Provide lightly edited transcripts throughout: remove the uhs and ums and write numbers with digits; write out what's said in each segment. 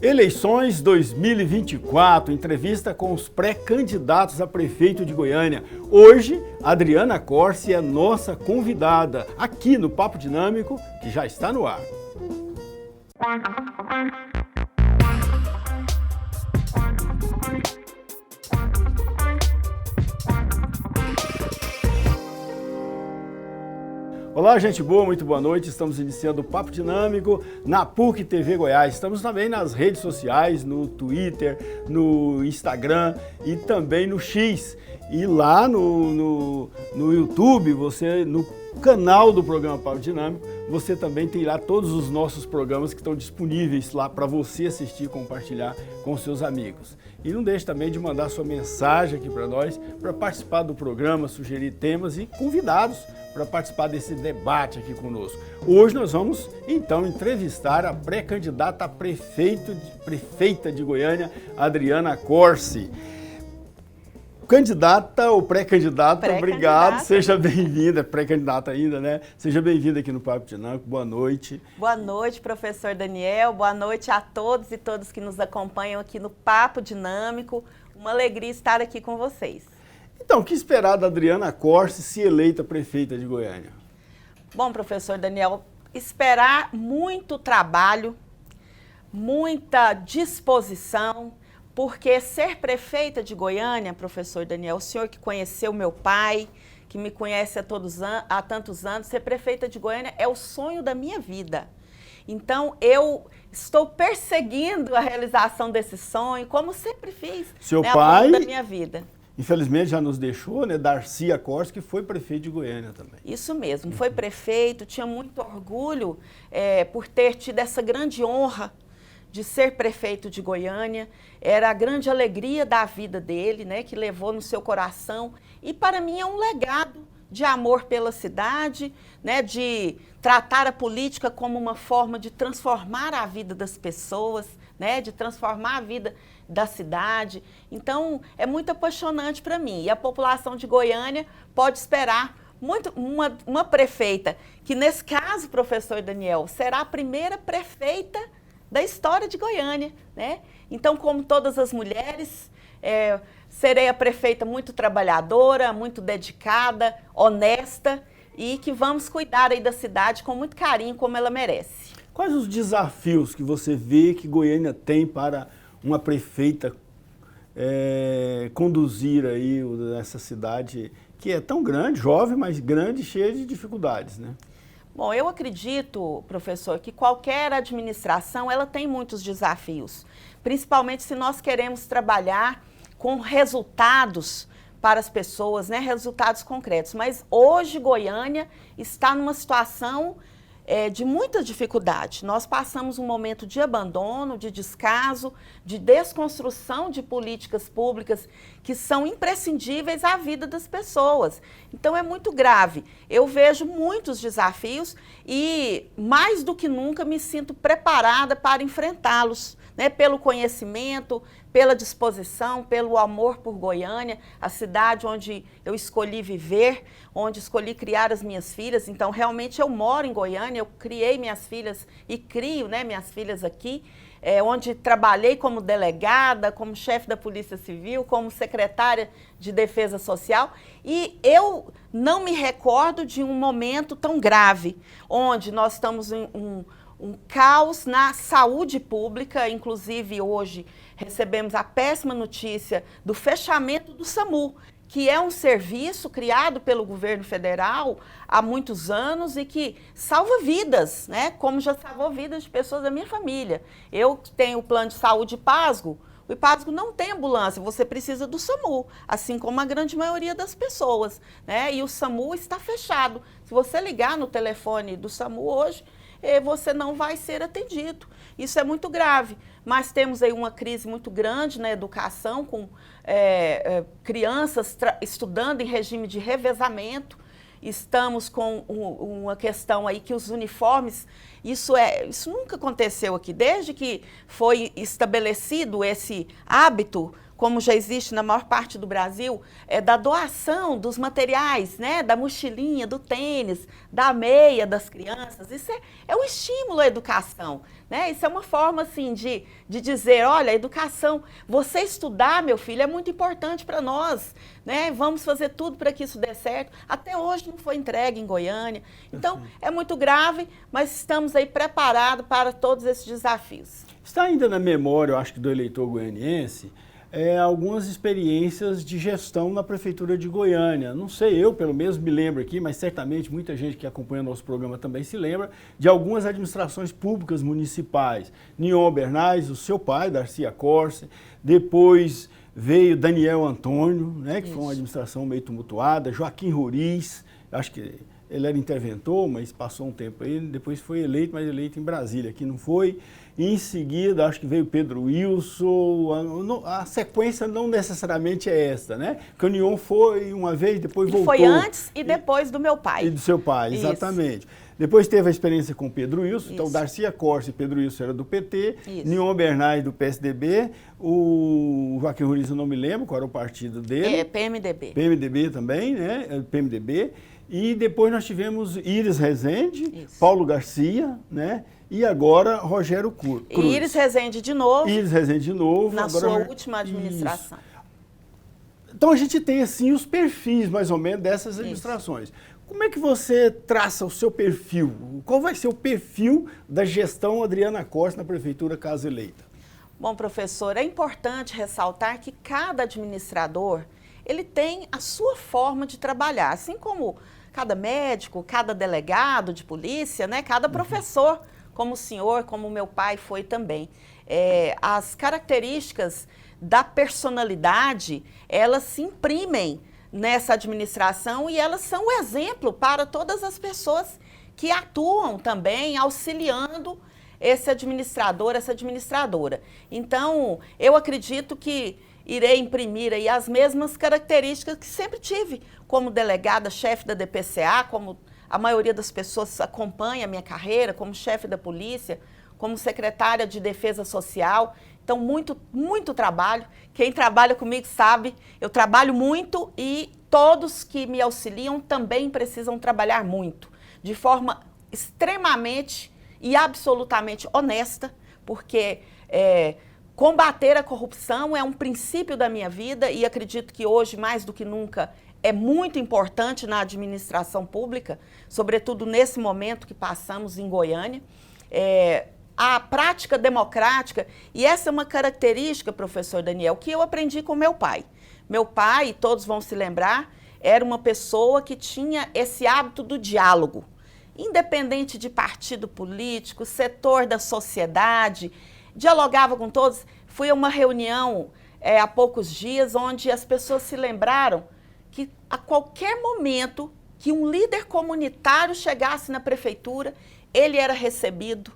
Eleições 2024, entrevista com os pré-candidatos a prefeito de Goiânia. Hoje, Adriana Corsi é nossa convidada aqui no Papo Dinâmico, que já está no ar. Olá, gente boa, muito boa noite. Estamos iniciando o Papo Dinâmico na PUC TV Goiás. Estamos também nas redes sociais, no Twitter, no Instagram e também no X. E lá no YouTube, no canal do programa Papo Dinâmico, você também tem lá todos os nossos programas que estão disponíveis lá para você assistir e compartilhar com seus amigos. E não deixe também de mandar sua mensagem aqui para nós, para participar do programa, sugerir temas e convidados para participar desse debate aqui conosco. Hoje nós vamos, então, entrevistar a pré-candidata a prefeita de Goiânia, Adriana Corsi. Candidata ou pré-candidata, obrigado, seja bem-vinda, pré-candidata ainda, né? Seja bem-vinda aqui no Papo Dinâmico, boa noite. Boa noite, professor Daniel, boa noite a todos e todas que nos acompanham aqui no Papo Dinâmico. Uma alegria estar aqui com vocês. Então, o que esperar da Adriana Corsi se eleita prefeita de Goiânia? Bom, professor Daniel, esperar muito trabalho, muita disposição, porque ser prefeita de Goiânia, professor Daniel, o senhor que conheceu meu pai, que me conhece há tantos anos, ser prefeita de Goiânia é o sonho da minha vida. Então, eu estou perseguindo a realização desse sonho, como sempre fiz, seu pai, ao longo da minha vida. Infelizmente já nos deixou, né? Darcy Corsi, que foi prefeito de Goiânia também. Isso mesmo, foi prefeito, tinha muito orgulho por ter tido essa grande honra de ser prefeito de Goiânia. Era a grande alegria da vida dele, né? Que levou no seu coração. E para mim é um legado de amor pela cidade, né? De tratar a política como uma forma de transformar a vida das pessoas, né? De transformar a vida da cidade. Então, é muito apaixonante para mim. E a população de Goiânia pode esperar muito uma prefeita, que nesse caso, professor Daniel, será a primeira prefeita da história de Goiânia, né? Então, como todas as mulheres, serei a prefeita muito trabalhadora, muito dedicada, honesta e que vamos cuidar aí da cidade com muito carinho, como ela merece. Quais os desafios que você vê que Goiânia tem para uma prefeita conduzir aí essa cidade que é tão grande, jovem, mas grande, cheia de dificuldades, né? Bom, eu acredito, professor, que qualquer administração, ela tem muitos desafios, principalmente se nós queremos trabalhar com resultados para as pessoas, né, resultados concretos. Mas hoje Goiânia está numa situação de muita dificuldade. Nós passamos um momento de abandono, de descaso, de desconstrução de políticas públicas que são imprescindíveis à vida das pessoas. Então é muito grave. Eu vejo muitos desafios e mais do que nunca me sinto preparada para enfrentá-los, né? Pelo conhecimento, pela disposição, pelo amor por Goiânia, a cidade onde eu escolhi viver, onde escolhi criar as minhas filhas. Então, realmente, eu moro em Goiânia, eu criei minhas filhas e crio, né, minhas filhas aqui, onde trabalhei como delegada, como chefe da Polícia Civil, como secretária de Defesa Social. E eu não me recordo de um momento tão grave, onde nós estamos em um caos na saúde pública. Inclusive, hoje recebemos a péssima notícia do fechamento do SAMU, que é um serviço criado pelo governo federal há muitos anos e que salva vidas, né? Como já salvou vidas de pessoas da minha família. Eu tenho o plano de saúde IPASGO. O IPASGO não tem ambulância, você precisa do SAMU, assim como a grande maioria das pessoas, né? E o SAMU está fechado. Se você ligar no telefone do SAMU hoje, você não vai ser atendido. Isso é muito grave. Mas temos aí uma crise muito grande na educação, com crianças estudando em regime de revezamento. Estamos com uma questão aí que os uniformes, isso nunca aconteceu aqui. Desde que foi estabelecido esse hábito como já existe na maior parte do Brasil, da doação dos materiais, né, da mochilinha, do tênis, da meia das crianças. Isso é um estímulo à educação, né? Isso é uma forma assim de dizer, olha, a educação, você estudar, meu filho, é muito importante para nós, né? Vamos fazer tudo para que isso dê certo. Até hoje não foi entregue em Goiânia. Então, é muito grave, mas estamos aí preparados para todos esses desafios. Está ainda na memória, eu acho que do eleitor goianiense, algumas experiências de gestão na Prefeitura de Goiânia. Não sei, eu pelo menos me lembro aqui, mas certamente muita gente que acompanha nosso programa também se lembra de algumas administrações públicas municipais. Nion Bernais, o seu pai, Darcy Accorsi, depois veio Daniel Antônio, né, que foi uma administração meio tumultuada, Joaquim Roriz, acho que ele era interventor, mas passou um tempo aí, depois foi eleito, mas eleito em Brasília, aqui não foi. E em seguida, acho que veio Pedro Wilson, a sequência não necessariamente é esta, né? Porque o Nion foi uma vez, depois voltou. Foi antes e depois do meu pai. E do seu pai, Isso. exatamente. Depois teve a experiência com Pedro Wilson, Isso. então Darcy Accorsi e Pedro Wilson era do PT, Isso. Nion Bernais do PSDB, o Joaquim Roriz eu não me lembro qual era o partido dele. PMDB. PMDB também, né? PMDB. E depois nós tivemos Iris Rezende, Isso. Paulo Garcia, né? E agora Rogério Cruz. Iris Rezende de novo. Iris Rezende de novo. Na agora sua última administração. Isso. Então a gente tem assim os perfis mais ou menos dessas administrações. Isso. Como é que você traça o seu perfil? Qual vai ser o perfil da gestão Adriana Accorsi na Prefeitura caso eleita? Bom, professor, é importante ressaltar que cada administrador ele tem a sua forma de trabalhar, assim como cada médico, cada delegado de polícia, né, cada professor, como o senhor, como o meu pai foi também. As características da personalidade, elas se imprimem nessa administração e elas são um exemplo para todas as pessoas que atuam também auxiliando esse administrador, essa administradora. Então, eu acredito que irei imprimir aí as mesmas características que sempre tive como delegada, chefe da DPCA, como a maioria das pessoas acompanha a minha carreira, como chefe da polícia, como secretária de Defesa Social. Então, muito trabalho. Quem trabalha comigo sabe, eu trabalho muito e todos que me auxiliam também precisam trabalhar muito, de forma extremamente e absolutamente honesta, porque combater a corrupção é um princípio da minha vida e acredito que hoje, mais do que nunca, é muito importante na administração pública, sobretudo nesse momento que passamos em Goiânia. A prática democrática, e essa é uma característica, professor Daniel, que eu aprendi com meu pai. Meu pai, todos vão se lembrar, era uma pessoa que tinha esse hábito do diálogo, independente de partido político, setor da sociedade, dialogava com todos. Fui a uma reunião há poucos dias, onde as pessoas se lembraram que a qualquer momento que um líder comunitário chegasse na prefeitura, ele era recebido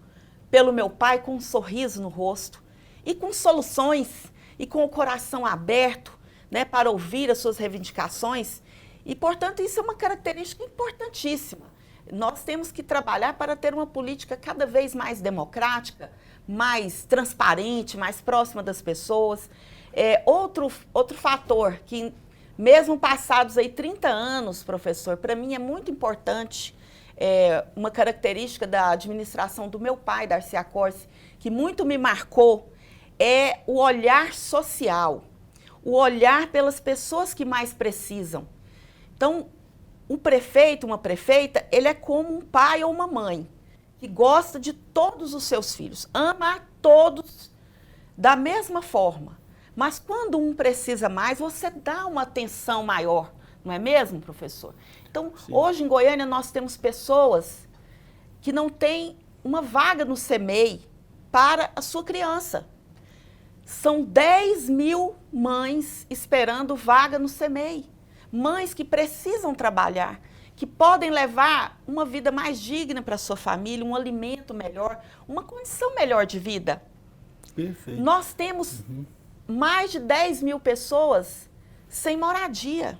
pelo meu pai com um sorriso no rosto e com soluções e com o coração aberto, né, para ouvir as suas reivindicações. E, portanto, isso é uma característica importantíssima. Nós temos que trabalhar para ter uma política cada vez mais democrática, mais transparente, mais próxima das pessoas. Outro fator que, mesmo passados aí 30 anos, professor, para mim é muito importante, uma característica da administração do meu pai, Darcy Accorsi, que muito me marcou, é o olhar social, o olhar pelas pessoas que mais precisam. Então, um prefeito, uma prefeita, ele é como um pai ou uma mãe, que gosta de todos os seus filhos, ama a todos da mesma forma. Mas quando um precisa mais, você dá uma atenção maior, não é mesmo, professor? Então, sim, hoje em Goiânia nós temos pessoas que não têm uma vaga no CEMEI para a sua criança. São 10 mil mães esperando vaga no CEMEI. Mães que precisam trabalhar, que podem levar uma vida mais digna para a sua família, um alimento melhor, uma condição melhor de vida. Perfeito. Nós temos mais de 10 mil pessoas sem moradia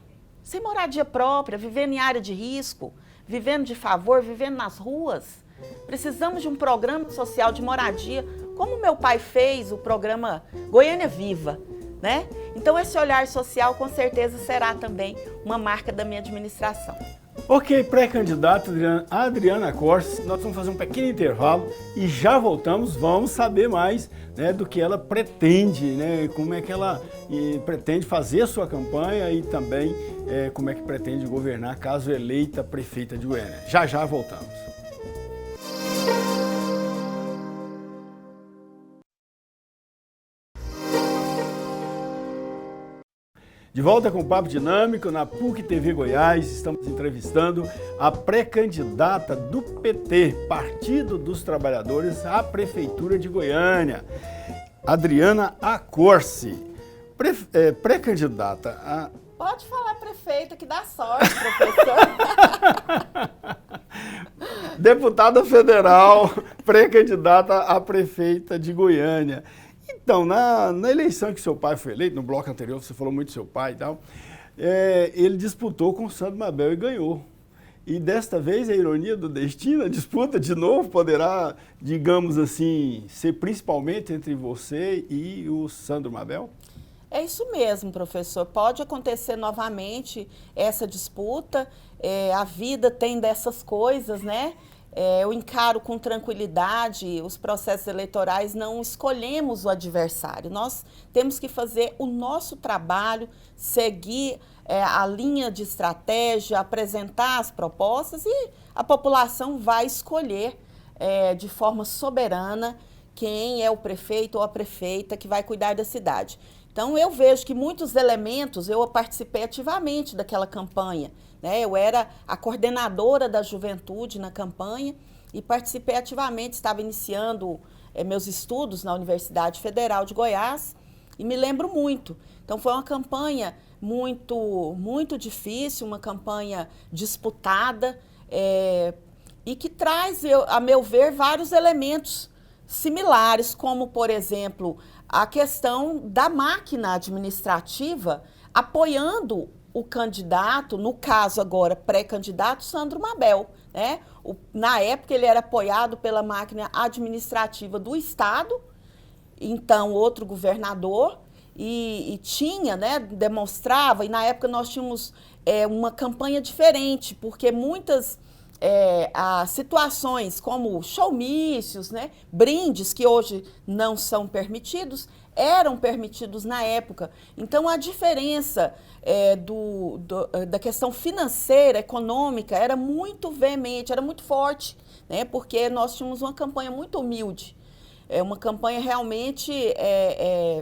própria, vivendo em área de risco, vivendo de favor, vivendo nas ruas. Precisamos de um programa social de moradia, como meu pai fez o programa Goiânia Viva, né? Então esse olhar social com certeza será também uma marca da minha administração. Ok, pré-candidata Adriana Corse, nós vamos fazer um pequeno intervalo e já voltamos, vamos saber mais, né, do que ela pretende, né, como é que ela pretende fazer a sua campanha e também como é que pretende governar caso eleita prefeita de Goiânia. Já voltamos. De volta com o Papo Dinâmico na PUC TV Goiás, estamos entrevistando a pré-candidata do PT, Partido dos Trabalhadores, à Prefeitura de Goiânia, Adriana Corse. Pré-candidata a... Pode falar prefeita que dá sorte, professor. Deputada federal, pré-candidata a prefeita de Goiânia. Então, na eleição que seu pai foi eleito, no bloco anterior você falou muito do seu pai e tal, ele disputou com o Sandro Mabel e ganhou. E desta vez, a ironia do destino, a disputa de novo poderá, digamos assim, ser principalmente entre você e o Sandro Mabel? É isso mesmo, professor. Pode acontecer novamente essa disputa, a vida tem dessas coisas, né? Eu encaro com tranquilidade os processos eleitorais, não escolhemos o adversário. Nós temos que fazer o nosso trabalho, seguir a linha de estratégia, apresentar as propostas e a população vai escolher de forma soberana quem é o prefeito ou a prefeita que vai cuidar da cidade. Então, eu vejo que muitos elementos, eu participei ativamente daquela campanha, né? Eu era a coordenadora da juventude na campanha e participei ativamente, estava iniciando meus estudos na Universidade Federal de Goiás e me lembro muito. Então, foi uma campanha muito difícil, uma campanha disputada e que traz, a meu ver, vários elementos similares, como, por exemplo, a questão da máquina administrativa apoiando o candidato, no caso agora pré-candidato, Sandro Mabel, né? Na época ele era apoiado pela máquina administrativa do Estado, então outro governador, e tinha, né, demonstrava, e na época nós tínhamos uma campanha diferente, porque muitas as situações como showmícios, né, brindes que hoje não são permitidos, eram permitidos na época. Então, a diferença da questão financeira, econômica, era muito veemente, era muito forte, né, porque nós tínhamos uma campanha muito humilde, uma campanha realmente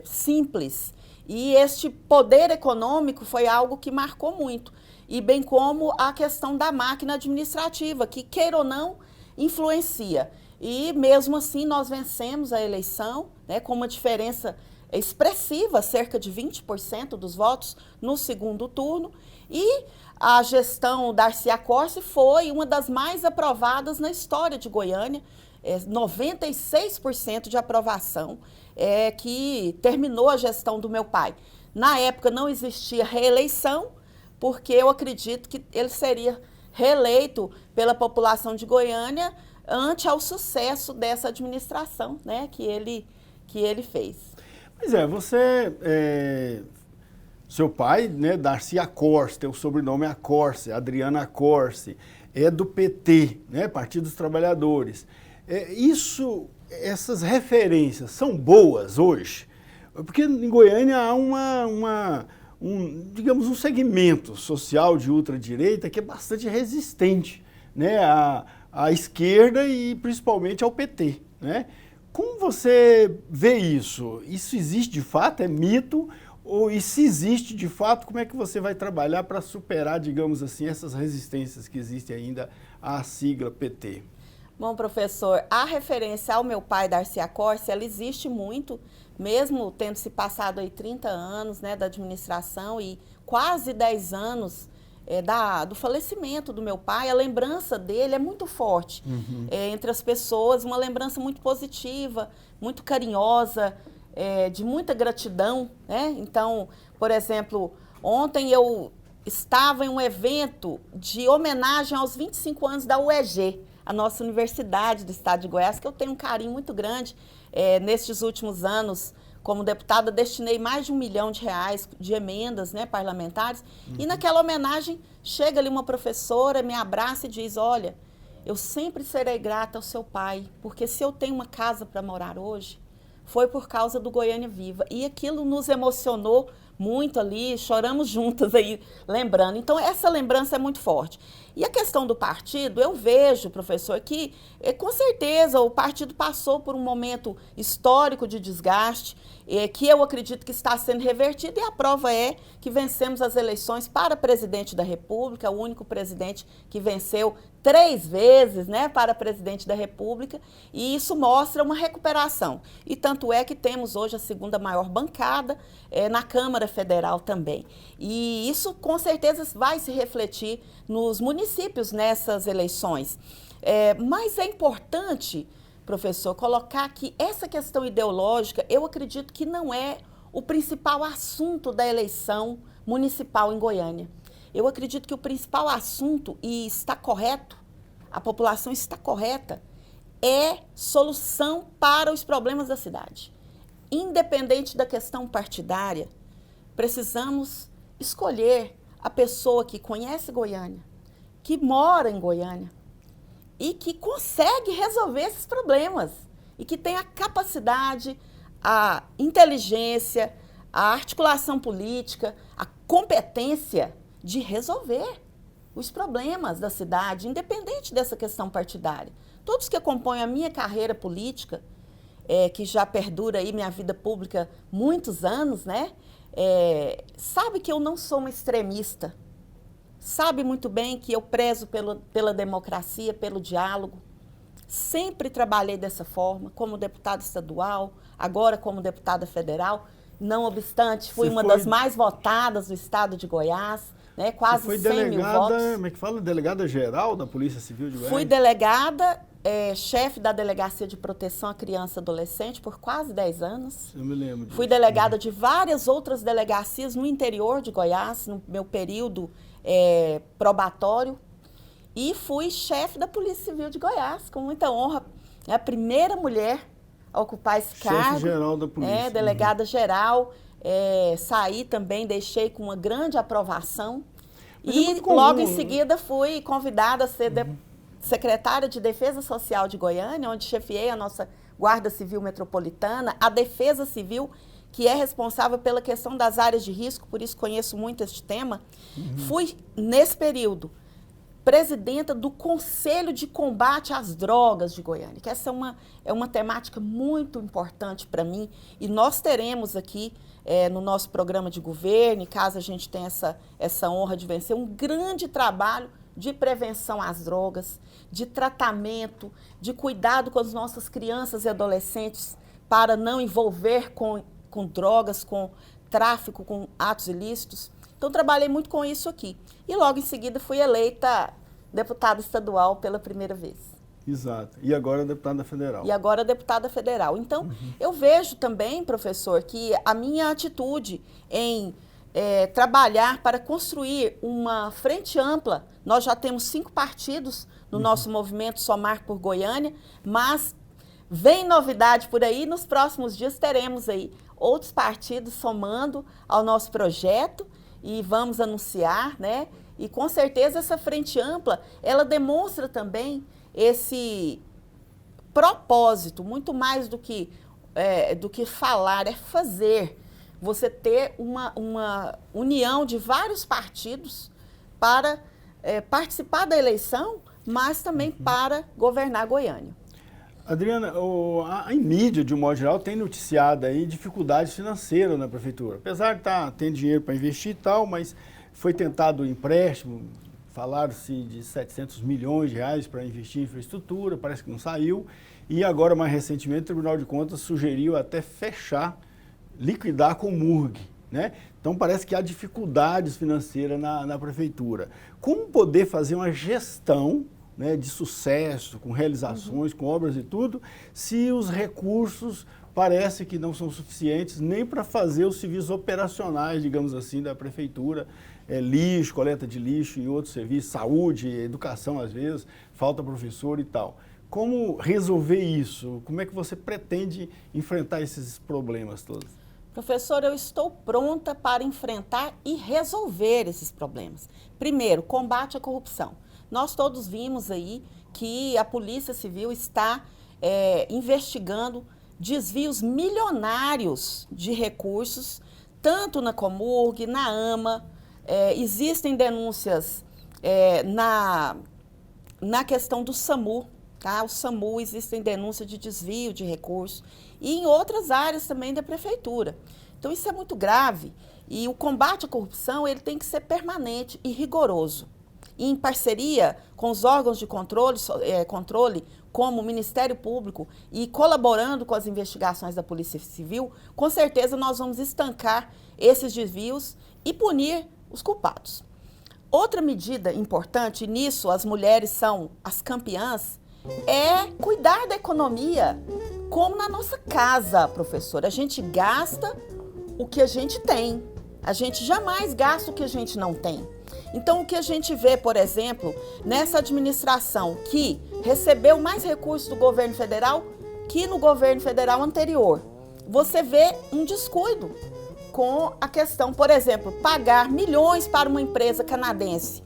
simples. E este poder econômico foi algo que marcou muito. E bem como a questão da máquina administrativa, que, queira ou não, influencia. E mesmo assim nós vencemos a eleição, né, com uma diferença expressiva, cerca de 20% dos votos no segundo turno, e a gestão Darcy Corse foi uma das mais aprovadas na história de Goiânia, 96% de aprovação, que terminou a gestão do meu pai. Na época não existia reeleição, porque eu acredito que ele seria reeleito pela população de Goiânia ante ao sucesso dessa administração, né, que ele fez. Pois seu pai, né, Darcy Corse, tem o sobrenome Corse, Adriana Corse, é do PT, né, Partido dos Trabalhadores. Essas referências são boas hoje? Porque em Goiânia há digamos, um segmento social de ultradireita que é bastante resistente, né, à esquerda e principalmente ao PT, né? Como você vê isso? Isso existe de fato? É mito? E se existe de fato, como é que você vai trabalhar para superar, digamos assim, essas resistências que existem ainda à sigla PT? Bom, professor, a referência ao meu pai, Darcy Corse, ela existe muito, mesmo tendo se passado aí 30 anos, né, da administração e quase 10 anos do falecimento do meu pai, a lembrança dele é muito forte entre as pessoas, uma lembrança muito positiva, muito carinhosa, de muita gratidão, né? Então, por exemplo, ontem eu estava em um evento de homenagem aos 25 anos da UEG, a nossa universidade do estado de Goiás, que eu tenho um carinho muito grande. Nestes últimos anos, como deputada, destinei mais de R$1 milhão de emendas, né, parlamentares. E naquela homenagem, chega ali uma professora, me abraça e diz, olha, eu sempre serei grata ao seu pai, porque se eu tenho uma casa para morar hoje, foi por causa do Goiânia Viva. E aquilo nos emocionou muito ali, choramos juntas aí, lembrando. Então, essa lembrança é muito forte. E a questão do partido, eu vejo, professor, que com certeza o partido passou por um momento histórico de desgaste, que eu acredito que está sendo revertido, e a prova é que vencemos as eleições para presidente da República, o único presidente que venceu 3 vezes, né, para presidente da República, e isso mostra uma recuperação. E tanto é que temos hoje a segunda maior bancada na Câmara Federal também. E isso com certeza vai se refletir nos municípios nessas eleições. Mas é importante, professor, colocar que essa questão ideológica, eu acredito que não é o principal assunto da eleição municipal em Goiânia. Eu acredito que o principal assunto, e está correto, a população está correta, é solução para os problemas da cidade. Independente da questão partidária, precisamos escolher a pessoa que conhece Goiânia, que mora em Goiânia e que consegue resolver esses problemas e que tem a capacidade, a inteligência, a articulação política, a competência de resolver os problemas da cidade, independente dessa questão partidária. Todos que acompanham a minha carreira política, que já perdura aí minha vida pública muitos anos, né? Sabe que eu não sou uma extremista. Sabe muito bem que eu prezo pela democracia, pelo diálogo. Sempre trabalhei dessa forma, como deputada estadual, agora como deputada federal. Não obstante, fui uma das mais votadas do estado de Goiás, né? Quase 100 mil votos. Como é que fala? Delegada-geral da Polícia Civil de Goiás? Fui delegada, chefe da Delegacia de Proteção à Criança e Adolescente por quase 10 anos. Eu me lembro disso. Fui delegada de várias outras delegacias no interior de Goiás, no meu período probatório. E fui chefe da Polícia Civil de Goiás, com muita honra. É a primeira mulher a ocupar esse cargo. Chefe-geral da Polícia. Delegada-geral. Saí também, deixei com uma grande aprovação. Mas e logo em seguida fui convidada a ser secretária de Defesa Social de Goiânia, onde chefiei a nossa Guarda Civil Metropolitana, a Defesa Civil, que é responsável pela questão das áreas de risco, por isso conheço muito este tema. Fui, nesse período, presidenta do Conselho de Combate às Drogas de Goiânia, que essa é uma temática muito importante para mim, e nós teremos aqui no nosso programa de governo, caso a gente tenha essa honra de vencer, um grande trabalho de prevenção às drogas, de tratamento, de cuidado com as nossas crianças e adolescentes para não envolver com drogas, com tráfico, com atos ilícitos. Então, trabalhei muito com isso aqui. E logo em seguida fui eleita deputada estadual pela primeira vez. Exato. E agora deputada federal. E agora deputada federal. Então, eu vejo também, professor, que a minha atitude em trabalhar para construir uma frente ampla, nós já temos 5 partidos no nosso movimento Somar por Goiânia, mas vem novidade por aí, nos próximos dias teremos aí outros partidos somando ao nosso projeto e vamos anunciar, né? E com certeza essa frente ampla, ela demonstra também esse propósito, muito mais do que falar, é fazer. Você ter uma união de vários partidos para participar da eleição, mas também para governar Goiânia. Adriana, a mídia, de um modo geral, tem noticiado aí dificuldades financeiras na prefeitura. Apesar de ter dinheiro para investir e tal, mas foi tentado empréstimo, falaram-se de 700 milhões de reais para investir em infraestrutura, parece que não saiu. E agora, mais recentemente, o Tribunal de Contas sugeriu até liquidar com o MURG, né? Então parece que há dificuldades financeiras na prefeitura. Como poder fazer uma gestão, né, de sucesso, com realizações, com obras e tudo, se os recursos parece que não são suficientes nem para fazer os serviços operacionais, digamos assim, da prefeitura, lixo, coleta de lixo e outros serviços, saúde, educação às vezes, falta professor e tal. como resolver isso? Como é que você pretende enfrentar esses problemas todos? Professor, eu estou pronta para enfrentar e resolver esses problemas. Primeiro, combate à corrupção. Nós todos vimos aí que a Polícia Civil está investigando desvios milionários de recursos, tanto na Comurg, na AMA. Existem denúncias na questão do SAMU. Tá? O SAMU, existem denúncias de desvio de recursos e em outras áreas também da Prefeitura. Então, isso é muito grave e o combate à corrupção ele tem que ser permanente e rigoroso. E em parceria com os órgãos de controle, como o Ministério Público, e colaborando com as investigações da Polícia Civil, com certeza nós vamos estancar esses desvios e punir os culpados. Outra medida importante, e nisso as mulheres são as campeãs, é cuidar da economia, como na nossa casa, professor. A gente gasta o que a gente tem. A gente jamais gasta o que a gente não tem. Então, o que a gente vê, por exemplo, nessa administração que recebeu mais recursos do governo federal que no governo federal anterior, você vê um descuido com a questão, por exemplo, pagar milhões para uma empresa canadense,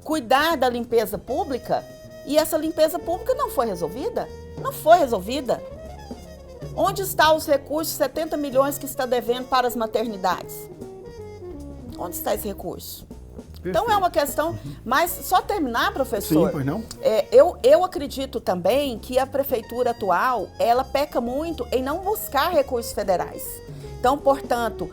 cuidar da limpeza pública. E essa limpeza pública não foi resolvida? Não foi resolvida. Onde estão os recursos, 70 milhões que está devendo para as maternidades? Onde está esse recurso? Perfeito. Então é uma questão, mas só terminar, professor. Sim, pois não? Eu acredito também que a prefeitura atual, ela peca muito em não buscar recursos federais. Então, portanto,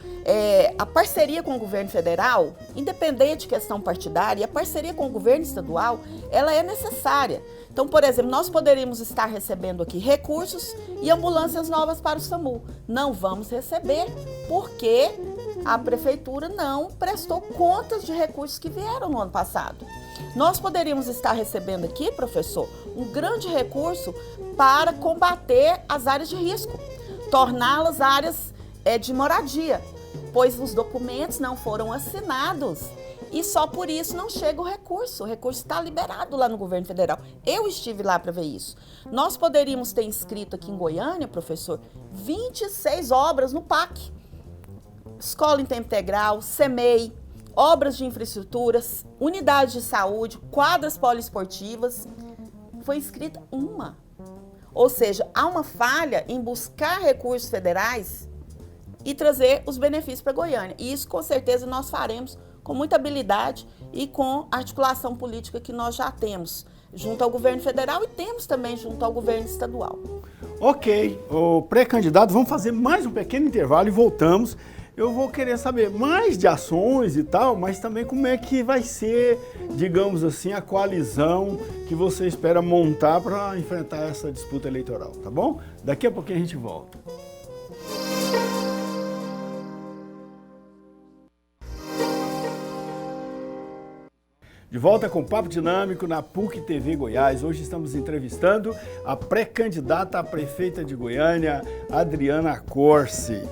a parceria com o governo federal, independente de questão partidária, a parceria com o governo estadual, ela é necessária. Então, por exemplo, nós poderíamos estar recebendo aqui recursos e ambulâncias novas para o SAMU. Não vamos receber, porque a prefeitura não prestou contas de recursos que vieram no ano passado. Nós poderíamos estar recebendo aqui, professor, um grande recurso para combater as áreas de risco, torná-las áreas de moradia, pois os documentos não foram assinados e só por isso não chega o recurso. O recurso está liberado lá no governo federal. Eu estive lá para ver isso. Nós poderíamos ter inscrito aqui em Goiânia, professor, 26 obras no PAC. Escola em tempo integral, CEMEI, obras de infraestruturas, unidades de saúde, quadras poliesportivas. Foi inscrita uma. Ou seja, há uma falha em buscar recursos federais e trazer os benefícios para Goiânia. E isso, com certeza, nós faremos com muita habilidade e com a articulação política que nós já temos junto ao governo federal e temos também junto ao governo estadual. Ok, o pré-candidato, vamos fazer mais um pequeno intervalo e voltamos. Eu vou querer saber mais de ações e tal, mas também como é que vai ser, digamos assim, a coalizão que você espera montar para enfrentar essa disputa eleitoral, tá bom? Daqui a pouquinho a gente volta. De volta com o Papo Dinâmico na PUC TV Goiás. Hoje estamos entrevistando a pré-candidata a prefeita de Goiânia, Adriana Corsi.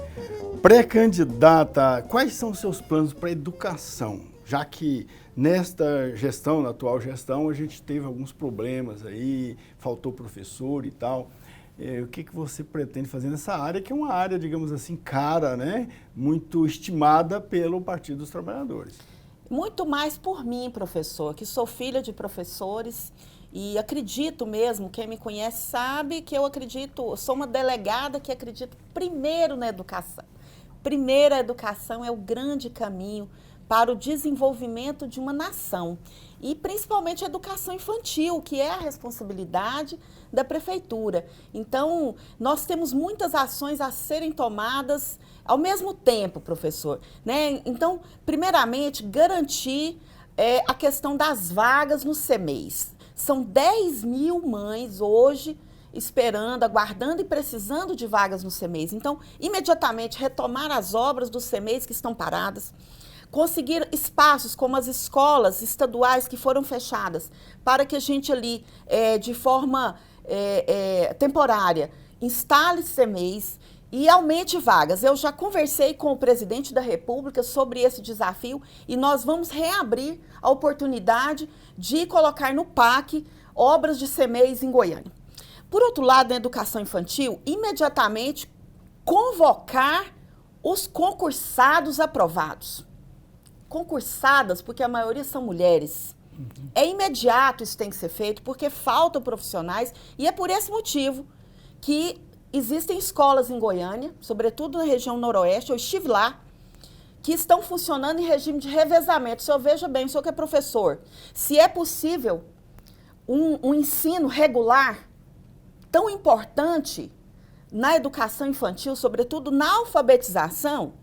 Pré-candidata, quais são os seus planos para a educação? Já que nesta gestão, na atual gestão, a gente teve alguns problemas aí, faltou professor e tal. O que você pretende fazer nessa área, que é uma área, digamos assim, cara, né? Muito estimada pelo Partido dos Trabalhadores. Muito mais por mim, professor, que sou filha de professores e acredito mesmo, quem me conhece sabe que eu acredito, sou uma delegada que acredito primeiro na educação. Primeiro, a educação é o grande caminho para o desenvolvimento de uma nação e principalmente a educação infantil, que é a responsabilidade da prefeitura. Então, nós temos muitas ações a serem tomadas ao mesmo tempo, professor, né? Então, primeiramente, garantir a questão das vagas nos CMEIs. São 10 mil mães hoje esperando, aguardando e precisando de vagas nos CMEIs. Então, imediatamente, retomar as obras dos CMEIs que estão paradas, conseguir espaços como as escolas estaduais que foram fechadas, para que a gente ali, de forma temporária, instale CMEIs e aumente vagas. Eu já conversei com o presidente da República sobre esse desafio e nós vamos reabrir a oportunidade de colocar no PAC obras de CMEIs em Goiânia. Por outro lado, na educação infantil, imediatamente convocar os concursados aprovados. Concursadas, porque a maioria são mulheres. É imediato isso tem que ser feito, porque faltam profissionais, e é por esse motivo que existem escolas em Goiânia, sobretudo na região noroeste, eu estive lá, que estão funcionando em regime de revezamento. O senhor veja bem, o senhor que é professor, se é possível um ensino regular tão importante na educação infantil, sobretudo na alfabetização,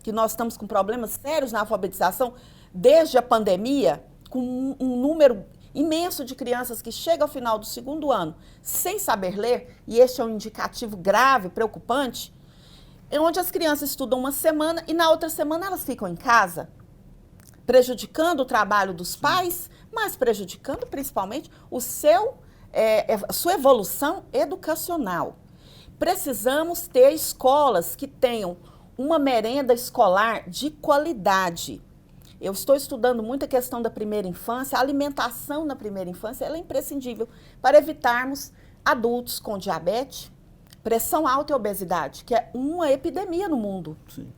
que nós estamos com problemas sérios na alfabetização desde a pandemia, com um número imenso de crianças que chegam ao final do 2º ano sem saber ler, e este é um indicativo grave, preocupante, é onde as crianças estudam uma semana e na outra semana elas ficam em casa, prejudicando o trabalho dos pais, mas prejudicando principalmente a sua evolução educacional. Precisamos ter escolas que tenham uma merenda escolar de qualidade. Eu estou estudando muito a questão da primeira infância. A alimentação na primeira infância ela é imprescindível para evitarmos adultos com diabetes, pressão alta e obesidade, que é uma epidemia no mundo. Sim.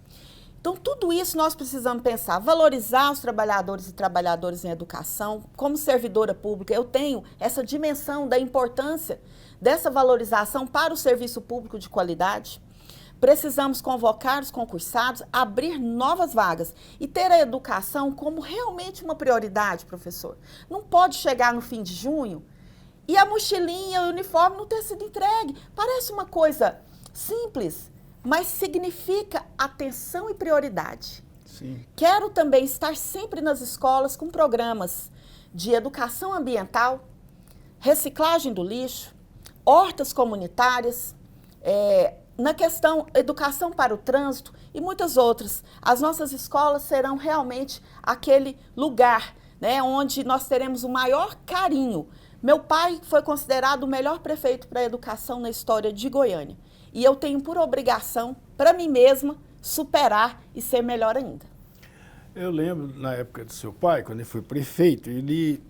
Então, tudo isso nós precisamos pensar, valorizar os trabalhadores e trabalhadoras em educação. Como servidora pública, eu tenho essa dimensão da importância dessa valorização para o serviço público de qualidade. Precisamos convocar os concursados, abrir novas vagas e ter a educação como realmente uma prioridade, professor. Não pode chegar no fim de junho e a mochilinha, o uniforme não ter sido entregue. Parece uma coisa simples, mas significa atenção e prioridade. Sim. Quero também estar sempre nas escolas com programas de educação ambiental, reciclagem do lixo, hortas comunitárias, na questão educação para o trânsito e muitas outras. As nossas escolas serão realmente aquele lugar, né, onde nós teremos o maior carinho. Meu pai foi considerado o melhor prefeito para a educação na história de Goiânia. E eu tenho por obrigação, para mim mesma, superar e ser melhor ainda. Eu lembro, na época do seu pai, quando ele foi prefeito, ele,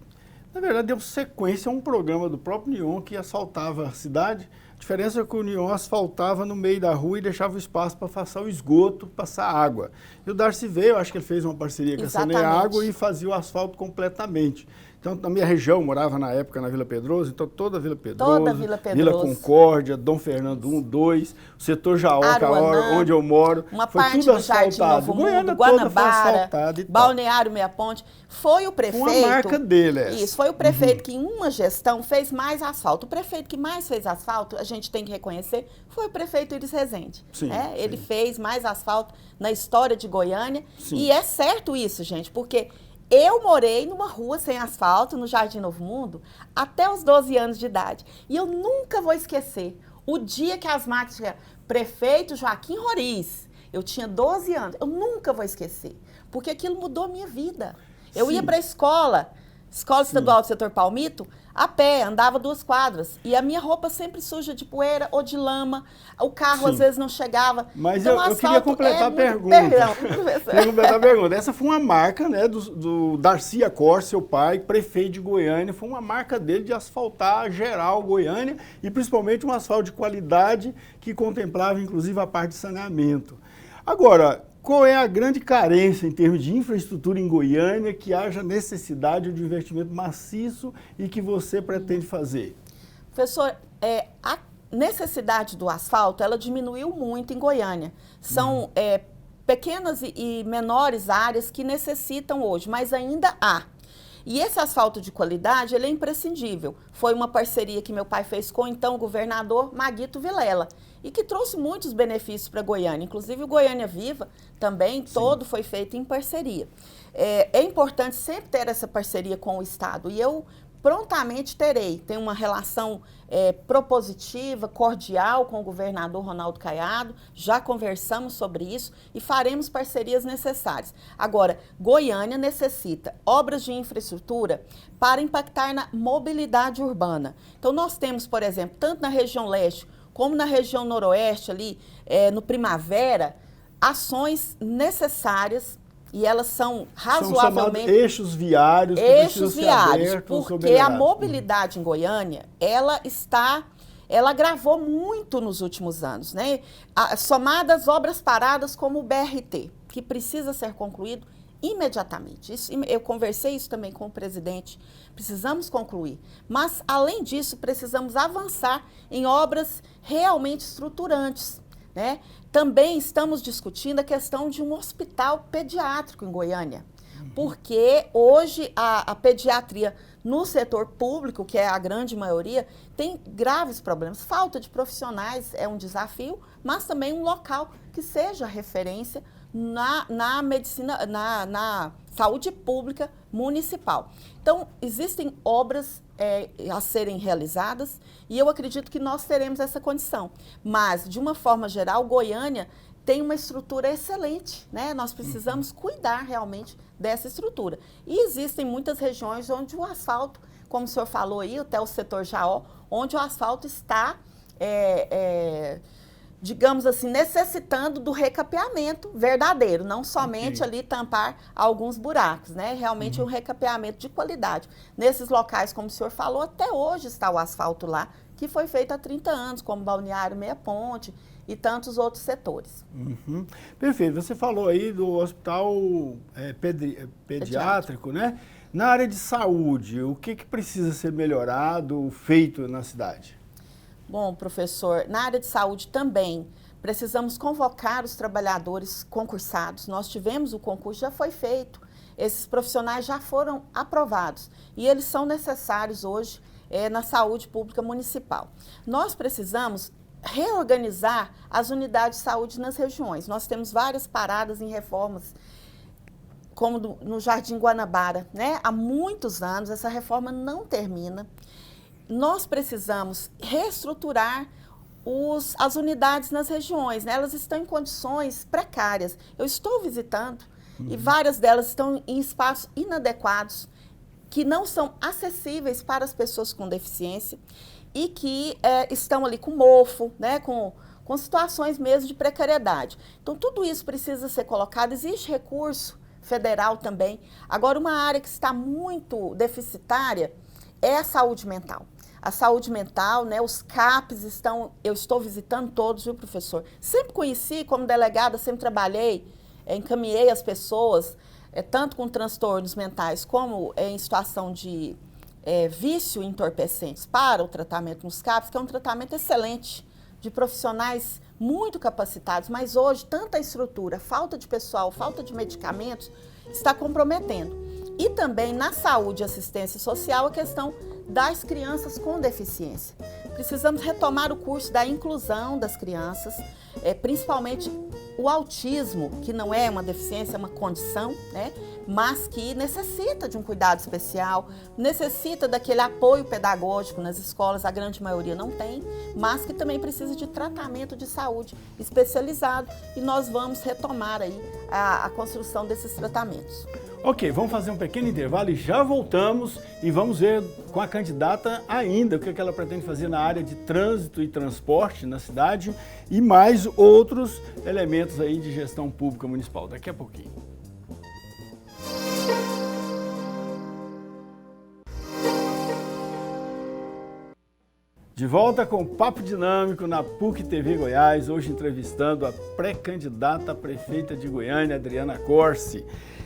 na verdade, deu sequência a um programa do próprio Nion que asfaltava a cidade. A diferença é que o Nion asfaltava no meio da rua e deixava o espaço para passar o esgoto, passar água. E o Darcy veio, acho que ele fez uma parceria com a Saneago e fazia o asfalto completamente. Então, na minha região, eu morava na época na Vila Pedroso, então toda a Vila Pedroso, Vila Concórdia, Dom Fernando 1, 2, o setor Jaoca, onde eu moro, uma foi parte tudo do Jardim Novo Mundo, Guanabara, Balneário Meia Ponte. Foi o prefeito... Foi uma marca dele, essa. Isso, foi o prefeito que em uma gestão fez mais asfalto. O prefeito que mais fez asfalto, a gente tem que reconhecer, foi o prefeito Iris Rezende. Sim, Ele fez mais asfalto na história de Goiânia. Sim. E é certo isso, gente, porque... Eu morei numa rua sem asfalto, no Jardim Novo Mundo, até os 12 anos de idade. E eu nunca vou esquecer o dia que as máquinas... Prefeito Joaquim Roriz, eu tinha 12 anos, eu nunca vou esquecer, porque aquilo mudou a minha vida. Eu ia para a escola estadual do setor Palmito, a pé, andava 2 quadras. E a minha roupa sempre suja de poeira ou de lama. O carro às vezes não chegava. Mas então, eu queria completar a pergunta. Perdão, professor. Queria completar a pergunta. Essa foi uma marca, né, do Darcy Acor, seu pai, prefeito de Goiânia. Foi uma marca dele de asfaltar geral Goiânia e principalmente um asfalto de qualidade que contemplava inclusive a parte de saneamento. Agora, qual é a grande carência em termos de infraestrutura em Goiânia que haja necessidade de um investimento maciço e que você pretende fazer? Professor, a necessidade do asfalto, ela diminuiu muito em Goiânia. São pequenas e menores áreas que necessitam hoje, mas ainda há. E esse asfalto de qualidade, ele é imprescindível. Foi uma parceria que meu pai fez com o então governador Maguito Vilela e que trouxe muitos benefícios para Goiânia. Inclusive o Goiânia Viva também, todo foi feito em parceria. É importante sempre ter essa parceria com o Estado e eu prontamente terei. Tem uma relação propositiva, cordial com o governador Ronaldo Caiado, já conversamos sobre isso e faremos parcerias necessárias. Agora, Goiânia necessita obras de infraestrutura para impactar na mobilidade urbana. Então, nós temos, por exemplo, tanto na região leste como na região noroeste, ali no Primavera, ações necessárias. E elas são razoavelmente... São eixos viários que precisam ser abertos, porque a mobilidade em Goiânia, ela está ela agravou muito nos últimos anos, né? Somadas obras paradas como o BRT, que precisa ser concluído imediatamente. Eu conversei isso também com o presidente, precisamos concluir. Mas, além disso, precisamos avançar em obras realmente estruturantes, né? Também estamos discutindo a questão de um hospital pediátrico em Goiânia, porque hoje a pediatria no setor público, que é a grande maioria, tem graves problemas. Falta de profissionais é um desafio, mas também um local que seja referência na medicina, na saúde pública municipal. Então, existem obras a serem realizadas e eu acredito que nós teremos essa condição. Mas, de uma forma geral, Goiânia tem uma estrutura excelente, né? Nós precisamos cuidar realmente dessa estrutura. E existem muitas regiões onde o asfalto, como o senhor falou aí, até o setor Jaó, onde o asfalto está, digamos assim, necessitando do recapeamento verdadeiro, não somente ali tampar alguns buracos, né? Realmente um recapeamento de qualidade. Nesses locais, como o senhor falou, até hoje está o asfalto lá, que foi feito há 30 anos, como Balneário Meia Ponte e tantos outros setores. Perfeito. Você falou aí do hospital pediátrico, né? Na área de saúde, o que precisa ser melhorado, feito na cidade? Bom, professor, na área de saúde também precisamos convocar os trabalhadores concursados. Nós tivemos o concurso, já foi feito, esses profissionais já foram aprovados e eles são necessários hoje na saúde pública municipal. Nós precisamos reorganizar as unidades de saúde nas regiões. Nós temos várias paradas em reformas, como no Jardim Guanabara, né? Há muitos anos essa reforma não termina. Nós precisamos reestruturar as unidades nas regiões, né? Elas estão em condições precárias. Eu estou visitando e várias delas estão em espaços inadequados, que não são acessíveis para as pessoas com deficiência e que estão ali com mofo, né? com situações mesmo de precariedade. Então, tudo isso precisa ser colocado. Existe recurso federal também. Agora, uma área que está muito deficitária é a saúde mental. A saúde mental, né, os CAPs eu estou visitando todos, viu, professor? Sempre conheci como delegada, sempre trabalhei, encaminhei as pessoas, tanto com transtornos mentais como em situação de vício entorpecentes para o tratamento nos CAPs, que é um tratamento excelente, de profissionais muito capacitados, mas hoje tanta estrutura, falta de pessoal, falta de medicamentos, está comprometendo. E também na saúde e assistência social a questão das crianças com deficiência. Precisamos retomar o curso da inclusão das crianças, principalmente o autismo, que não é uma deficiência, é uma condição, né? Mas que necessita de um cuidado especial, necessita daquele apoio pedagógico nas escolas, a grande maioria não tem, mas que também precisa de tratamento de saúde especializado e nós vamos retomar aí a construção desses tratamentos. Ok, vamos fazer um pequeno intervalo e já voltamos e vamos ver com a candidata ainda o que ela pretende fazer na área de trânsito e transporte na cidade e mais outros elementos aí de gestão pública municipal. Daqui a pouquinho. De volta com o Papo Dinâmico na PUC TV Goiás, hoje entrevistando a pré-candidata a prefeita de Goiânia, Adriana Corsi.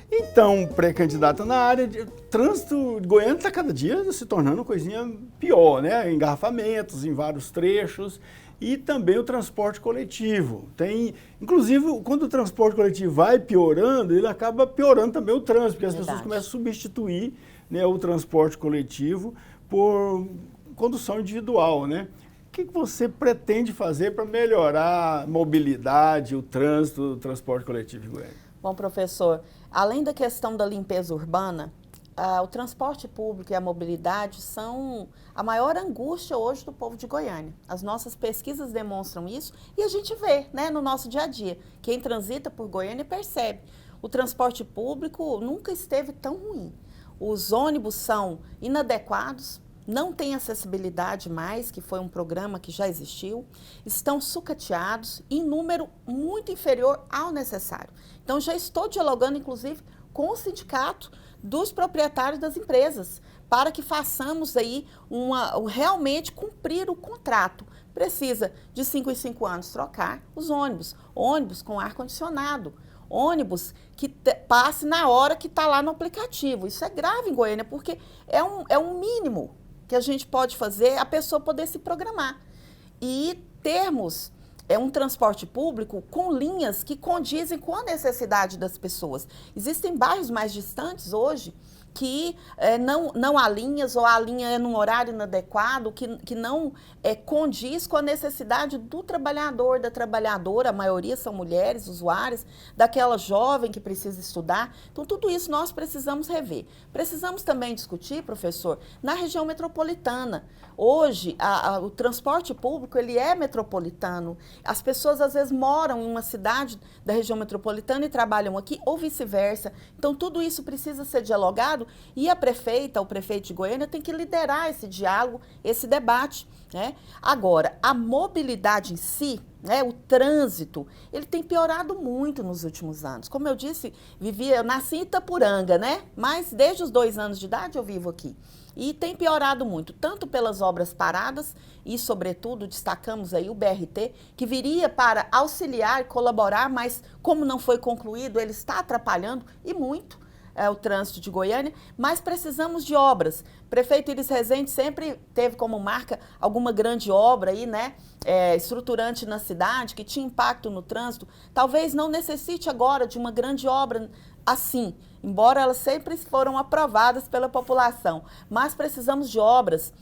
Então, pré-candidata na área de trânsito, Goiânia está cada dia se tornando uma coisinha pior, né? Engarrafamentos em vários trechos e também o transporte coletivo. Inclusive, quando o transporte coletivo vai piorando, ele acaba piorando também o trânsito, porque as pessoas começam a substituir, né, o transporte coletivo por condução individual, né? O que você pretende fazer para melhorar a mobilidade, o trânsito, o transporte coletivo em Goiânia? Bom, professor, além da questão da limpeza urbana, o transporte público e a mobilidade são a maior angústia hoje do povo de Goiânia. As nossas pesquisas demonstram isso e a gente vê, né, no nosso dia a dia. Quem transita por Goiânia percebe. O transporte público nunca esteve tão ruim. Os ônibus são inadequados, não têm acessibilidade mais, que foi um programa que já existiu, estão sucateados em número muito inferior ao necessário. Então, já estou dialogando, inclusive, com o sindicato dos proprietários das empresas, para que façamos aí realmente cumprir o contrato. Precisa de 5 em 5 anos trocar os ônibus com ar-condicionado, ônibus que passe na hora que está lá no aplicativo. Isso é grave em Goiânia, porque é um mínimo que a gente pode fazer, a pessoa poder se programar. E termos um transporte público com linhas que condizem com a necessidade das pessoas. Existem bairros mais distantes hoje que não há linhas, ou a linha é num horário inadequado, que não condiz com a necessidade do trabalhador, da trabalhadora, a maioria são mulheres, usuárias, daquela jovem que precisa estudar. Então, tudo isso nós precisamos rever. Precisamos também discutir, professor, na região metropolitana. Hoje, o transporte público, ele é metropolitano. As pessoas, às vezes, moram em uma cidade da região metropolitana e trabalham aqui, ou vice-versa. Então, tudo isso precisa ser dialogado e a prefeita, o prefeito de Goiânia, tem que liderar esse diálogo, esse debate, né? Agora, a mobilidade em si, né, o trânsito, ele tem piorado muito nos últimos anos. Como eu disse, eu nasci em Itapuranga, né? Mas desde os 2 anos de idade eu vivo aqui. E tem piorado muito, tanto pelas obras paradas e, sobretudo, destacamos aí o BRT, que viria para auxiliar e colaborar, mas como não foi concluído, ele está atrapalhando e muito o trânsito de Goiânia, mas precisamos de obras. Prefeito Iris Rezende sempre teve como marca alguma grande obra aí, né, estruturante na cidade, que tinha impacto no trânsito. Talvez não necessite agora de uma grande obra assim, embora elas sempre foram aprovadas pela população, mas precisamos de obras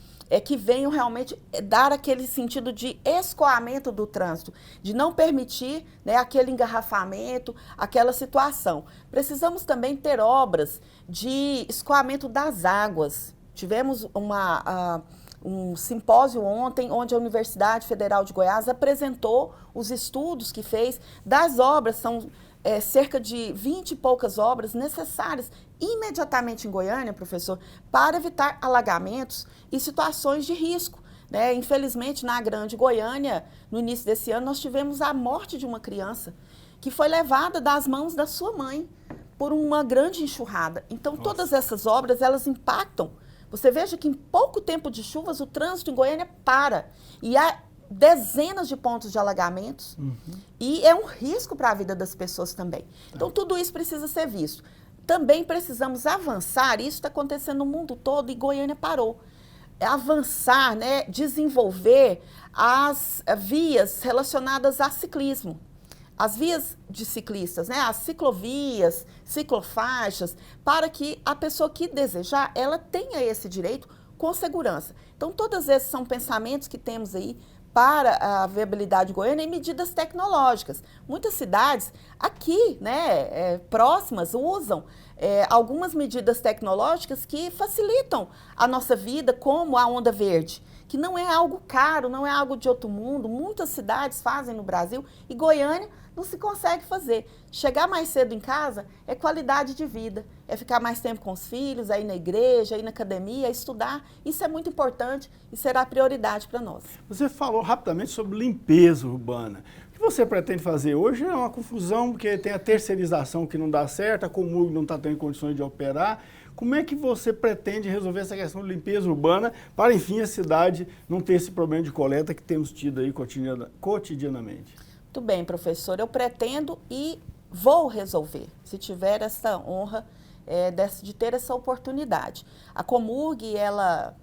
que venham realmente dar aquele sentido de escoamento do trânsito, de não permitir, né, aquele engarrafamento, aquela situação. Precisamos também ter obras de escoamento das águas. Tivemos um simpósio ontem, onde a Universidade Federal de Goiás apresentou os estudos que fez das obras. São cerca de 20 e poucas obras necessárias imediatamente em Goiânia, professor, para evitar alagamentos e situações de risco, né? Infelizmente, na Grande Goiânia, no início desse ano, nós tivemos a morte de uma criança que foi levada das mãos da sua mãe por uma grande enxurrada. Então, nossa, todas essas obras, elas impactam. Você veja que em pouco tempo de chuvas, o trânsito em Goiânia para. E há dezenas de pontos de alagamentos, e é um risco para a vida das pessoas também. Então, tudo isso precisa ser visto. Também precisamos avançar, isso está acontecendo no mundo todo e Goiânia parou. Avançar, né, desenvolver as vias relacionadas a ciclismo. As vias de ciclistas, né, as ciclovias, ciclofaixas, para que a pessoa que desejar, ela tenha esse direito com segurança. Então, todos esses são pensamentos que temos aí para a viabilidade goiana e medidas tecnológicas. Muitas cidades aqui, né, próximas, usam algumas medidas tecnológicas que facilitam a nossa vida, como a onda verde, que não é algo caro, não é algo de outro mundo. Muitas cidades fazem no Brasil e Goiânia não se consegue fazer. Chegar mais cedo em casa é qualidade de vida, é ficar mais tempo com os filhos, é ir na igreja, é ir na academia, é estudar. Isso é muito importante e será prioridade para nós. Você falou rapidamente sobre limpeza urbana. O que você pretende fazer hoje é uma confusão, porque tem a terceirização que não dá certo, a Comurg não está tendo condições de operar. Como é que você pretende resolver essa questão de limpeza urbana para, enfim, a cidade não ter esse problema de coleta que temos tido aí cotidianamente? Muito bem, professor. Eu pretendo e vou resolver, se tiver essa honra de ter essa oportunidade. A Comurg, ela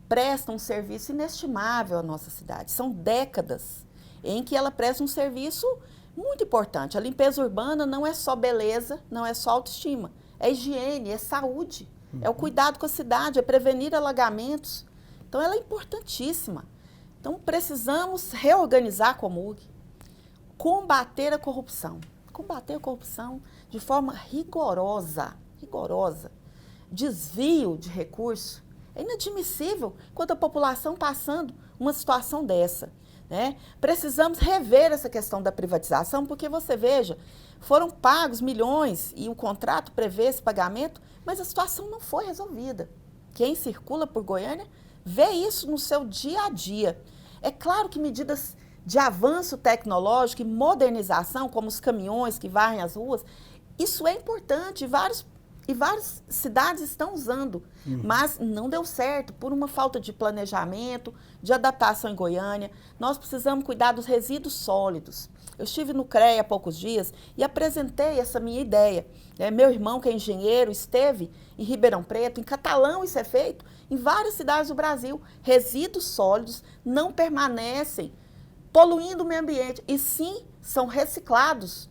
presta um serviço inestimável à nossa cidade. São décadas em que ela presta um serviço muito importante. A limpeza urbana não é só beleza, não é só autoestima. É higiene, é saúde, é o cuidado com a cidade, é prevenir alagamentos. Então, ela é importantíssima. Então, precisamos reorganizar a Comurg, combater a corrupção de forma rigorosa. Desvio de recurso é inadmissível quando a população passando uma situação dessa, né? Precisamos rever essa questão da privatização, porque você veja, foram pagos milhões e o contrato prevê esse pagamento, mas a situação não foi resolvida. Quem circula por Goiânia vê isso no seu dia a dia. É claro que medidas de avanço tecnológico e modernização, como os caminhões que varrem as ruas, isso é importante. Vários E várias cidades estão usando, mas não deu certo por uma falta de planejamento, de adaptação em Goiânia. Nós precisamos cuidar dos resíduos sólidos. Eu estive no CREA há poucos dias e apresentei essa minha ideia. Meu irmão, que é engenheiro, esteve em Ribeirão Preto, em Catalão isso é feito, em várias cidades do Brasil. Resíduos sólidos não permanecem poluindo o meio ambiente, e sim são reciclados.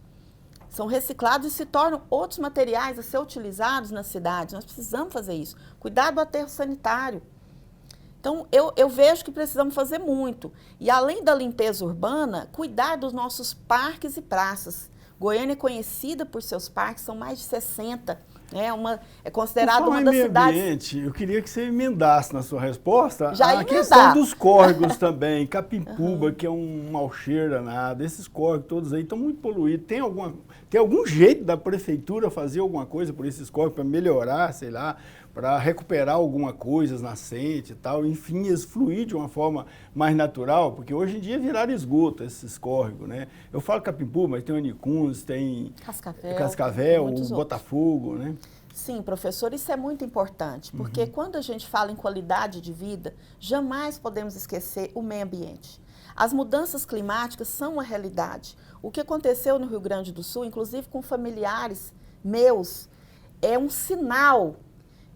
São reciclados e se tornam outros materiais a ser utilizados nas cidades. Nós precisamos fazer isso. Cuidar do aterro sanitário. Então, eu vejo que precisamos fazer muito. E além da limpeza urbana, cuidar dos nossos parques e praças. Goiânia é conhecida por seus parques, são mais de 60. É considerada uma das cidades... Ambiente, eu queria que você emendasse na sua resposta Já a questão dos córregos também. Capimpuba, que é um mau cheiro danado. Esses córregos todos aí estão muito poluídos. Tem algum jeito da prefeitura fazer alguma coisa por esses córregos para melhorar, sei lá, para recuperar alguma coisa nascente e tal, enfim, eles fluir de uma forma mais natural, porque hoje em dia viraram esgoto esses córregos, né? Eu falo Capimpuba, mas tem o Anicuns, tem Cascavel, o Botafogo, né? Sim, professor, isso é muito importante, porque quando a gente fala em qualidade de vida, jamais podemos esquecer o meio ambiente. As mudanças climáticas são uma realidade. O que aconteceu no Rio Grande do Sul, inclusive com familiares meus, é um sinal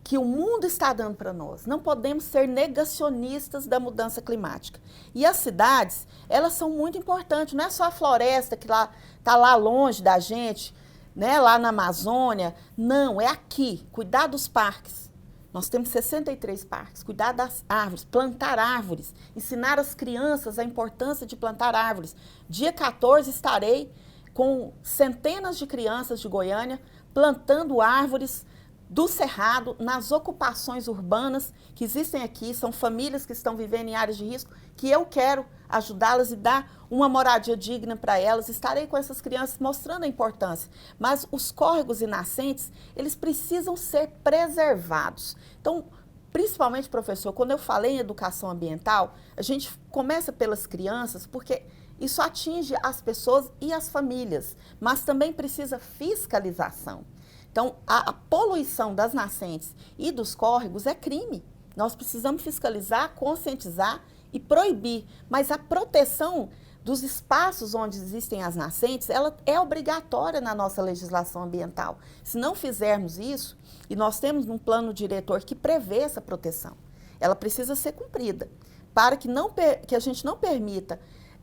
que o mundo está dando para nós. Não podemos ser negacionistas da mudança climática. E as cidades, elas são muito importantes. Não é só a floresta que está lá longe da gente, né, lá na Amazônia. Não, é aqui. Cuidar dos parques. Nós temos 63 parques. Cuidar das árvores, plantar árvores. Ensinar as crianças a importância de plantar árvores. Dia 14 estarei com centenas de crianças de Goiânia plantando árvores do Cerrado, nas ocupações urbanas que existem aqui, são famílias que estão vivendo em áreas de risco, que eu quero ajudá-las e dar uma moradia digna para elas. Estarei com essas crianças mostrando a importância. Mas os córregos e nascentes, eles precisam ser preservados. Então, principalmente, professor, quando eu falei em educação ambiental, a gente começa pelas crianças, porque isso atinge as pessoas e as famílias, mas também precisa fiscalização. Então, a poluição das nascentes e dos córregos é crime. Nós precisamos fiscalizar, conscientizar e proibir. Mas a proteção dos espaços onde existem as nascentes, ela é obrigatória na nossa legislação ambiental. Se não fizermos isso, e nós temos um plano diretor que prevê essa proteção, ela precisa ser cumprida, para que a gente não permita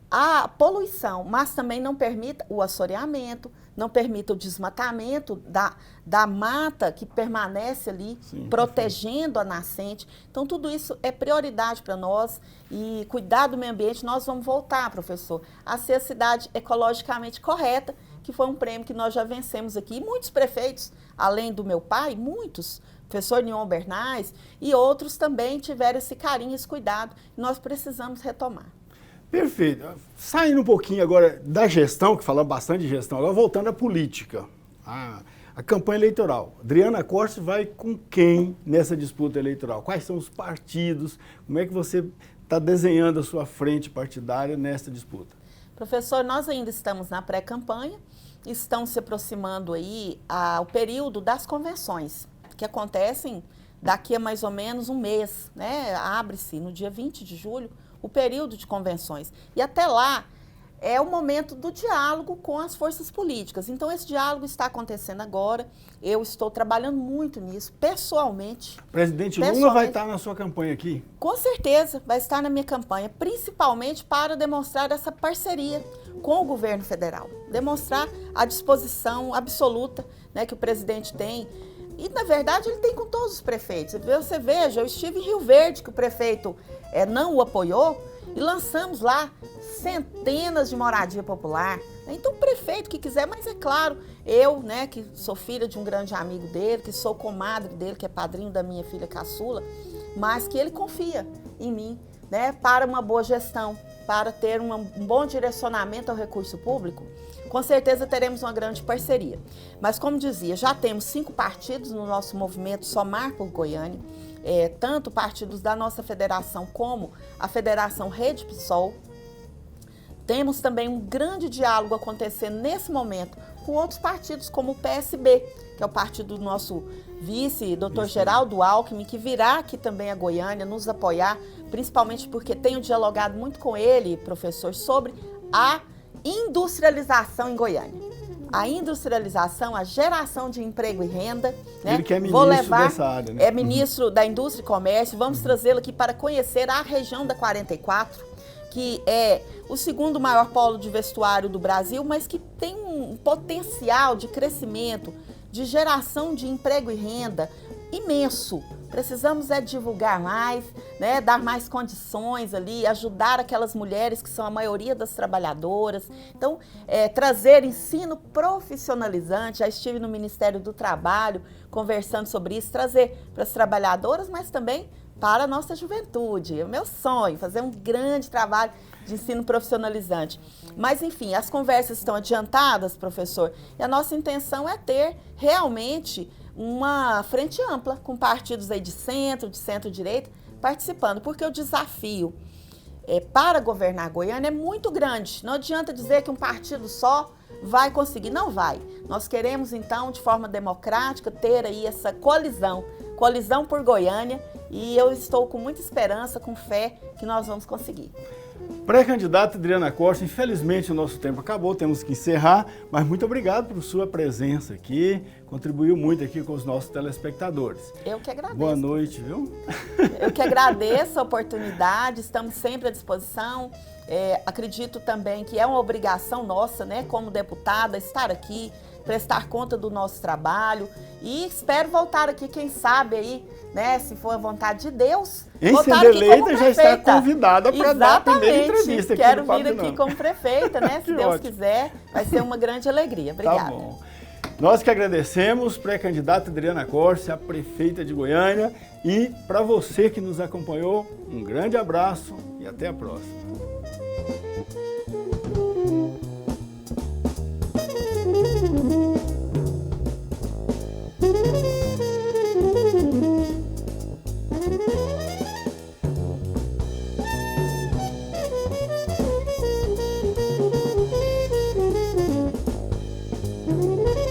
a poluição, mas também não permita o assoreamento, não permita o desmatamento da mata que permanece ali, sim, protegendo a nascente. Então, tudo isso é prioridade para nós e cuidar do meio ambiente, nós vamos voltar, professor, a ser a cidade ecologicamente correta, que foi um prêmio que nós já vencemos aqui. E muitos prefeitos, além do meu pai, muitos, professor Nion Bernays e outros também tiveram esse carinho, esse cuidado, e nós precisamos retomar. Perfeito. Saindo um pouquinho agora da gestão, que falamos bastante de gestão, agora voltando à política, a campanha eleitoral. Adriana Costa vai com quem nessa disputa eleitoral? Quais são os partidos? Como é que você está desenhando a sua frente partidária nessa disputa? Professor, nós ainda estamos na pré-campanha, estão se aproximando aí o período das convenções, que acontecem daqui a mais ou menos um mês, né? Abre-se no dia 20 de julho, o período de convenções. E até lá é o momento do diálogo com as forças políticas. Então, esse diálogo está acontecendo agora. Eu estou trabalhando muito nisso, pessoalmente. Presidente Lula vai estar na sua campanha aqui? Com certeza, vai estar na minha campanha, principalmente para demonstrar essa parceria com o governo federal. Demonstrar a disposição absoluta, né, que o presidente tem. E, na verdade, ele tem com todos os prefeitos. Você veja, eu estive em Rio Verde, que o prefeito não o apoiou, e lançamos lá centenas de moradia popular. Então, o prefeito que quiser, mas é claro, eu, né, que sou filha de um grande amigo dele, que sou comadre dele, que é padrinho da minha filha caçula, mas que ele confia em mim, né, para uma boa gestão, para ter um bom direcionamento ao recurso público. Com certeza teremos uma grande parceria. Mas, como dizia, já temos 5 partidos no nosso movimento Somar por Goiânia, tanto partidos da nossa federação como a Federação Rede PSOL. Temos também um grande diálogo acontecendo nesse momento com outros partidos, como o PSB, que é o partido do nosso vice, Dr. Geraldo Alckmin, que virá aqui também a Goiânia nos apoiar, principalmente porque tenho dialogado muito com ele, professor, sobre a industrialização em Goiânia. A industrialização, a geração de emprego e renda. Né? Ele que é ministro dessa área, né? É ministro da Indústria e Comércio. Vamos trazê-lo aqui para conhecer a região da 44, que é o segundo maior polo de vestuário do Brasil, mas que tem um potencial de crescimento, de geração de emprego e renda imenso. Precisamos divulgar mais, né, dar mais condições ali, ajudar aquelas mulheres que são a maioria das trabalhadoras. Então, trazer ensino profissionalizante. Já estive no Ministério do Trabalho conversando sobre isso, trazer para as trabalhadoras, mas também para a nossa juventude. É o meu sonho, fazer um grande trabalho de ensino profissionalizante. Mas, enfim, as conversas estão adiantadas, professor, e a nossa intenção é ter realmente uma frente ampla, com partidos aí de centro-direita, participando, porque o desafio para governar Goiânia é muito grande. Não adianta dizer que um partido só vai conseguir, não vai. Nós queremos, então, de forma democrática, ter aí essa colisão por Goiânia, e eu estou com muita esperança, com fé, que nós vamos conseguir. Pré-candidata Adriana Costa, infelizmente o nosso tempo acabou, temos que encerrar, mas muito obrigado por sua presença aqui, contribuiu muito aqui com os nossos telespectadores. Eu que agradeço. Boa noite, viu? Eu que agradeço a oportunidade, estamos sempre à disposição. Acredito também que é uma obrigação nossa, né, como deputada, estar aqui, prestar conta do nosso trabalho, e espero voltar aqui, quem sabe aí, né, se for a vontade de Deus, em sendo eleita já está convidada para dar a primeira entrevista aqui. Quero vir aqui como prefeita, né, se Deus quiser, vai ser uma grande alegria. Obrigada. Tá bom. Nós que agradecemos, pré-candidata Adriana Costa, a prefeita de Goiânia, e para você que nos acompanhou, um grande abraço e até a próxima.